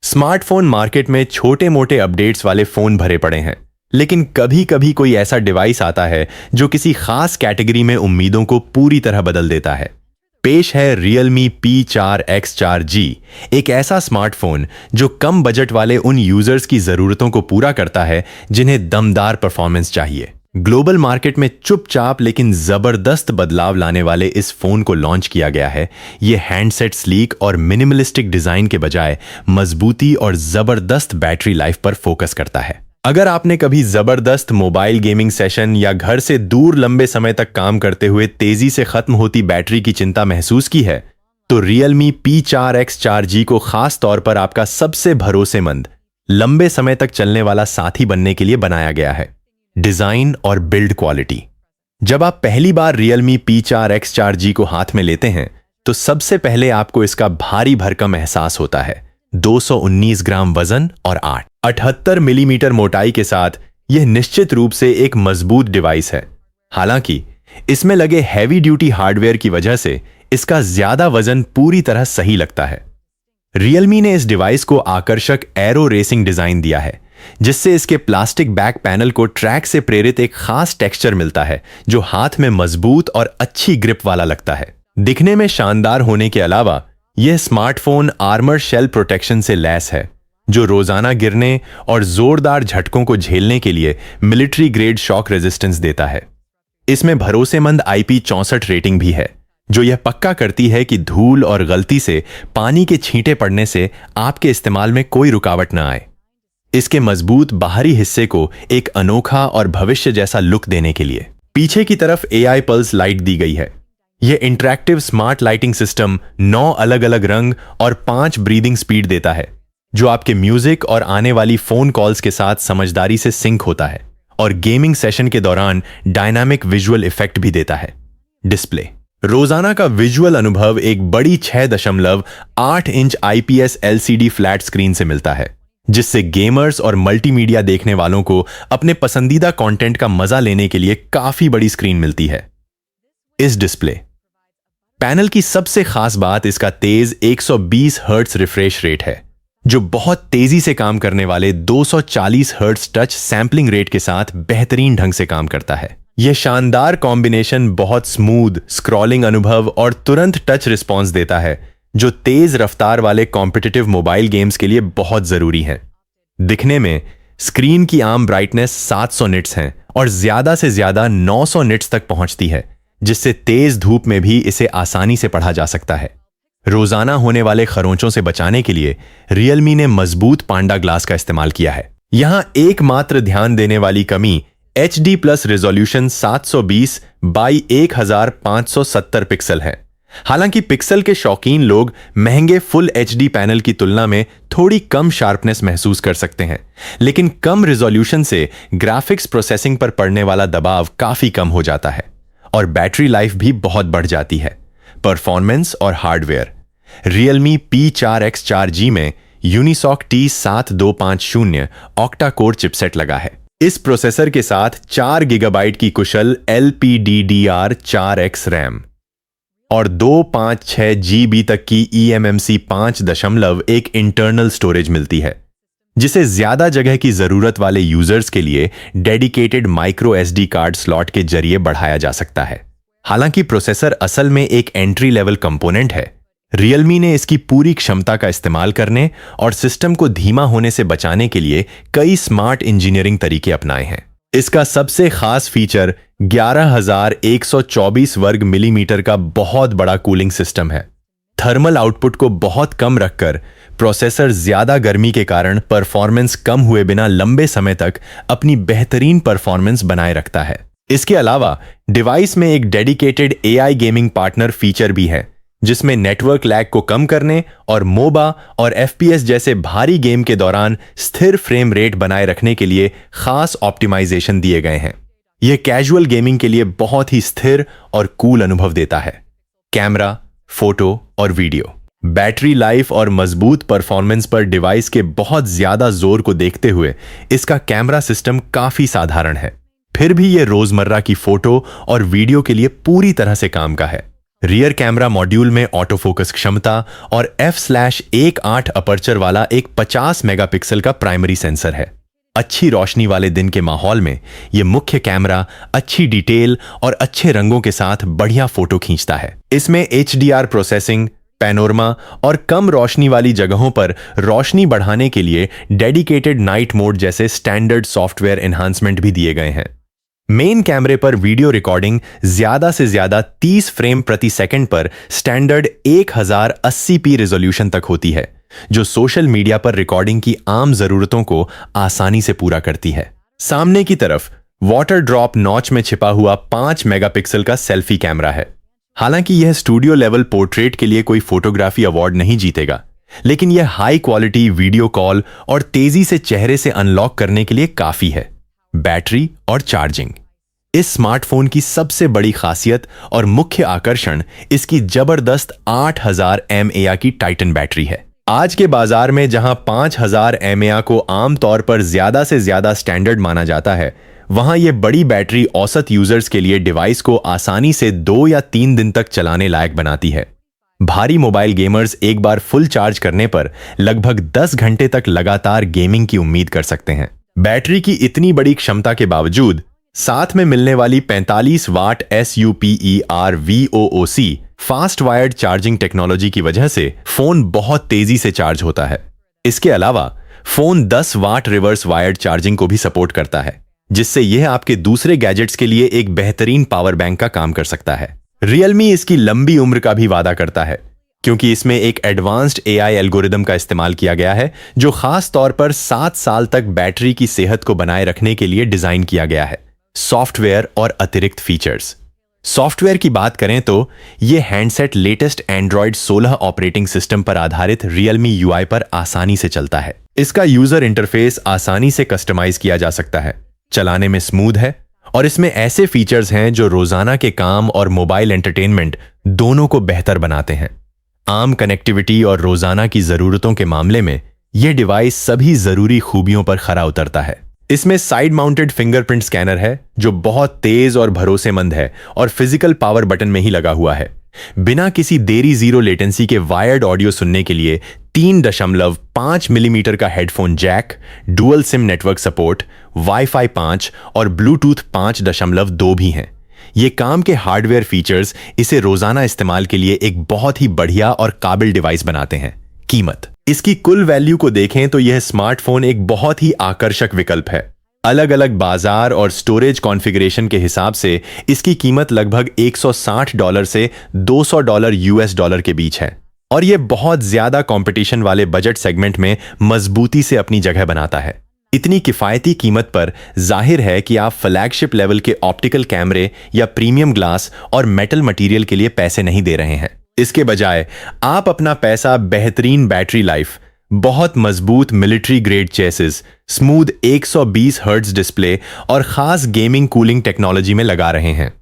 Smartphone market में छोटे मोटे अपडेट्स वाले फोन भरे पड़े हैं, लेकिन कभी कभी कोई ऐसा डिवाइस आता है जो किसी खास कैटेगरी में उम्मीदों को पूरी तरह बदल देता है। पेश है Realme P4X4G, एक ऐसा स्मार्टफोन जो कम बजट वाले उन यूजर्स की जरूरतों को पूरा करता है जिन्हें दमदार परफॉर्मेंस चाहिए। ग्लोबल मार्केट में चुपचाप लेकिन जबरदस्त बदलाव लाने वाले इस फोन को लॉन्च किया गया है। यह हैंडसेट स्लीक और मिनिमलिस्टिक डिजाइन के बजाय मजबूती और जबरदस्त बैटरी लाइफ पर फोकस करता है। अगर आपने कभी जबरदस्त मोबाइल गेमिंग सेशन या घर से दूर लंबे समय तक काम करते हुए तेजी से खत्म होती बैटरी की चिंता महसूस की है, तो Realme P4X4G को खास तौर पर आपका सबसे भरोसेमंद, लंबे समय तक चलने वाला साथी बनने के लिए बनाया गया है। डिजाइन और बिल्ड क्वालिटी। जब आप पहली बार Realme P4X4G को हाथ में लेते हैं तो सबसे पहले आपको इसका भारी भरकम एहसास होता है। 219 ग्राम वजन और 78 मिलीमीटर मोटाई के साथ यह निश्चित रूप से एक मजबूत डिवाइस है। हालांकि इसमें लगे हैवी ड्यूटी हार्डवेयर की वजह से इसका ज्यादा वजन पूरी तरह सही लगता है। Realme ने इस डिवाइस को आकर्षक एरो रेसिंग डिजाइन दिया है, जिससे इसके प्लास्टिक बैक पैनल को ट्रैक से प्रेरित एक खास टेक्सचर मिलता है जो हाथ में मजबूत और अच्छी ग्रिप वाला लगता है। दिखने में शानदार होने के अलावा यह स्मार्टफोन आर्मर शेल प्रोटेक्शन से लैस है, जो रोजाना गिरने और जोरदार झटकों को झेलने के लिए मिलिट्री ग्रेड शॉक रेजिस्टेंस देता है। इसमें भरोसेमंद IP64 रेटिंग भी है, जो यह पक्का करती है कि धूल और गलती से पानी के छींटे पड़ने से आपके इस्तेमाल में कोई रुकावट न आए। इसके मजबूत बाहरी हिस्से को एक अनोखा और भविष्य जैसा लुक देने के लिए पीछे की तरफ AI पल्स लाइट दी गई है। यह इंटरैक्टिव स्मार्ट लाइटिंग सिस्टम 9 अलग अलग रंग और 5 ब्रीदिंग स्पीड देता है, जो आपके म्यूजिक और आने वाली फोन कॉल्स के साथ समझदारी से सिंक होता है और गेमिंग सेशन के दौरान डायनामिक विजुअल इफेक्ट भी देता है। डिस्प्ले। रोजाना का विजुअल अनुभव एक बड़ी 6.8 inch IPS LCD flat screen से मिलता है, जिससे गेमर्स और मल्टीमीडिया देखने वालों को अपने पसंदीदा कंटेंट का मजा लेने के लिए काफी बड़ी स्क्रीन मिलती है। इस डिस्प्ले पैनल की सबसे खास बात इसका तेज 120 हर्ट्ज रिफ्रेश रेट है, जो बहुत तेजी से काम करने वाले 240 हर्ट्ज टच सैंपलिंग रेट के साथ बेहतरीन ढंग से काम करता है। यह शानदार कॉम्बिनेशन बहुत स्मूथ स्क्रॉलिंग अनुभव और तुरंत टच रिस्पॉन्स देता है, जो तेज रफ्तार वाले कॉम्पिटिटिव मोबाइल गेम्स के लिए बहुत जरूरी हैं। दिखने में स्क्रीन की आम ब्राइटनेस 700 निट्स हैं और ज्यादा से ज्यादा 900 निट्स तक पहुंचती है, जिससे तेज धूप में भी इसे आसानी से पढ़ा जा सकता है। रोजाना होने वाले खरोंचों से बचाने के लिए Realme ने मजबूत पांडा ग्लास का इस्तेमाल किया है। यहां एकमात्र ध्यान देने वाली कमी HD+ रेजोल्यूशन 720 बाई 1570 पिक्सल है। हालांकि पिक्सल के शौकीन लोग महंगे फुल HD पैनल की तुलना में थोड़ी कम शार्पनेस महसूस कर सकते हैं, लेकिन कम रिजोल्यूशन से ग्राफिक्स प्रोसेसिंग पर पड़ने वाला दबाव काफी कम हो जाता है और बैटरी लाइफ भी बहुत बढ़ जाती है। परफॉर्मेंस और हार्डवेयर। Realme P4X4G में Unisoc T7250 octa core chipset लगा है। इस प्रोसेसर के साथ 4 GB की कुशल LPDDR4X रैम और 256 GB तक की eMMC 5.1 इंटरनल स्टोरेज मिलती है, जिसे ज्यादा जगह की जरूरत वाले यूजर्स के लिए dedicated micro SD card slot के जरिए बढ़ाया जा सकता है। हालांकि प्रोसेसर असल में एक एंट्री लेवल कंपोनेंट है, Realme ने इसकी पूरी क्षमता का इस्तेमाल करने और सिस्टम को धीमा होने से बचाने के लिए कई स्मार्ट इंजीनियरिंग तरीके अपनाए हैं। इसका सबसे खास फीचर 11,124 वर्ग मिलीमीटर का बहुत बड़ा कूलिंग सिस्टम है। थर्मल आउटपुट को बहुत कम रखकर प्रोसेसर ज्यादा गर्मी के कारण परफॉर्मेंस कम हुए बिना लंबे समय तक अपनी बेहतरीन परफॉर्मेंस बनाए रखता है। इसके अलावा डिवाइस में एक dedicated AI gaming partner feature भी है, जिसमें नेटवर्क लैग को कम करने और मोबा और FPS जैसे भारी गेम के दौरान स्थिर फ्रेम रेट बनाए रखने के लिए खास ऑप्टिमाइजेशन दिए गए हैं। यह कैजुअल गेमिंग के लिए बहुत ही स्थिर और कूल अनुभव देता है। कैमरा, फोटो और वीडियो। बैटरी लाइफ और मजबूत परफॉर्मेंस पर डिवाइस के बहुत ज्यादा जोर को देखते हुए इसका कैमरा सिस्टम काफी साधारण है, फिर भी यह रोजमर्रा की फोटो और वीडियो के लिए पूरी तरह से काम का है। रियर कैमरा मॉड्यूल में ऑटो फोकस क्षमता और f/1.8 अपर्चर वाला एक 50 मेगापिक्सल का प्राइमरी सेंसर है। अच्छी रोशनी वाले दिन के माहौल में यह मुख्य कैमरा अच्छी डिटेल और अच्छे रंगों के साथ बढ़िया फोटो खींचता है। इसमें HDR प्रोसेसिंग, पैनोरमा और कम रोशनी वाली जगहों पर रोशनी बढ़ाने के लिए डेडिकेटेड नाइट मोड जैसे स्टैंडर्ड सॉफ्टवेयर एनहांसमेंट भी दिए गए हैं। मेन कैमरे पर वीडियो रिकॉर्डिंग ज्यादा से ज्यादा 30 फ्रेम प्रति सेकंड पर स्टैंडर्ड 1080p रेजोल्यूशन तक होती है, जो सोशल मीडिया पर रिकॉर्डिंग की आम जरूरतों को आसानी से पूरा करती है। सामने की तरफ वाटर ड्रॉप नॉच में छिपा हुआ 5 मेगापिक्सल का सेल्फी कैमरा है। हालांकि यह स्टूडियो लेवल पोर्ट्रेट के लिए कोई फोटोग्राफी अवार्ड नहीं जीतेगा, लेकिन यह हाई क्वालिटी वीडियो कॉल और तेजी से चेहरे से अनलॉक करने के लिए काफी है। बैटरी और चार्जिंग। इस स्मार्टफोन की सबसे बड़ी खासियत और मुख्य आकर्षण इसकी जबरदस्त 8000 mAh की टाइटन बैटरी है। आज के बाजार में जहां 5000 mAh को आमतौर पर ज्यादा से ज्यादा स्टैंडर्ड माना जाता है, वहां यह बड़ी बैटरी औसत यूजर्स के लिए डिवाइस को आसानी से 2 या 3 दिन तक चलाने लायक बनाती है। भारी मोबाइल गेमर्स एक बार फुल चार्ज करने पर लगभग 10 घंटे तक लगातार गेमिंग की उम्मीद कर सकते हैं। बैटरी की इतनी बड़ी क्षमता के बावजूद साथ में मिलने वाली 45 वाट SUPERVOOC fast wired charging technology की वजह से फोन बहुत तेजी से चार्ज होता है। इसके अलावा फोन 10 वाट रिवर्स वायर्ड चार्जिंग को भी सपोर्ट करता है, जिससे यह आपके दूसरे गैजेट्स के लिए एक बेहतरीन पावर बैंक का काम कर सकता है। Realme इसकी लंबी उम्र का भी वादा करता है, क्योंकि इसमें एक एडवांस्ड AI एल्गोरिदम का इस्तेमाल किया गया है, जो खास तौर पर 7 साल तक बैटरी की सेहत को बनाए रखने के लिए डिजाइन किया गया है। सॉफ्टवेयर और अतिरिक्त फीचर्स। सॉफ्टवेयर की बात करें तो यह handset latest Android 16 operating system पर आधारित Realme UI पर आसानी से चलता है। इसका यूजर इंटरफेस आसानी से कस्टमाइज किया जा सकता है, चलाने में स्मूथ है और इसमें ऐसे फीचर्स हैं जो रोजाना के काम और मोबाइल एंटरटेनमेंट दोनों को बेहतर बनाते हैं। आम कनेक्टिविटी और रोजाना की जरूरतों के मामले में यह डिवाइस सभी जरूरी खूबियों पर खरा उतरता है। इसमें साइड माउंटेड फिंगरप्रिंट स्कैनर है, जो बहुत तेज और भरोसेमंद है और फिजिकल पावर बटन में ही लगा हुआ है। बिना किसी देरी जीरो लेटेंसी के वायर्ड ऑडियो सुनने के लिए 3.5 मिलीमीटर का headphone jack, dual SIM network support, WiFi 5 और ब्लूटूथ 5.2 भी हैं। ये काम के हार्डवेयर फीचर्स इसे रोजाना इस्तेमाल के लिए एक बहुत ही बढ़िया और काबिल डिवाइस बनाते हैं। कीमत। इसकी कुल वैल्यू को देखें तो यह स्मार्टफोन एक बहुत ही आकर्षक विकल्प है। अलग अलग बाजार और स्टोरेज कॉन्फ़िगरेशन के हिसाब से इसकी कीमत लगभग $160 से $200 US के बीच है और यह बहुत ज्यादा कंपटीशन वाले बजट सेगमेंट में मजबूती से अपनी जगह बनाता है। इतनी किफायती कीमत पर जाहिर है कि आप फ्लैगशिप लेवल के ऑप्टिकल कैमरे या प्रीमियम ग्लास और मेटल मटेरियल के लिए पैसे नहीं दे रहे हैं। इसके बजाय आप अपना पैसा बेहतरीन बैटरी लाइफ, बहुत मजबूत military grade chassis, smooth 120 hertz display और खास गेमिंग कूलिंग टेक्नोलॉजी में लगा रहे हैं।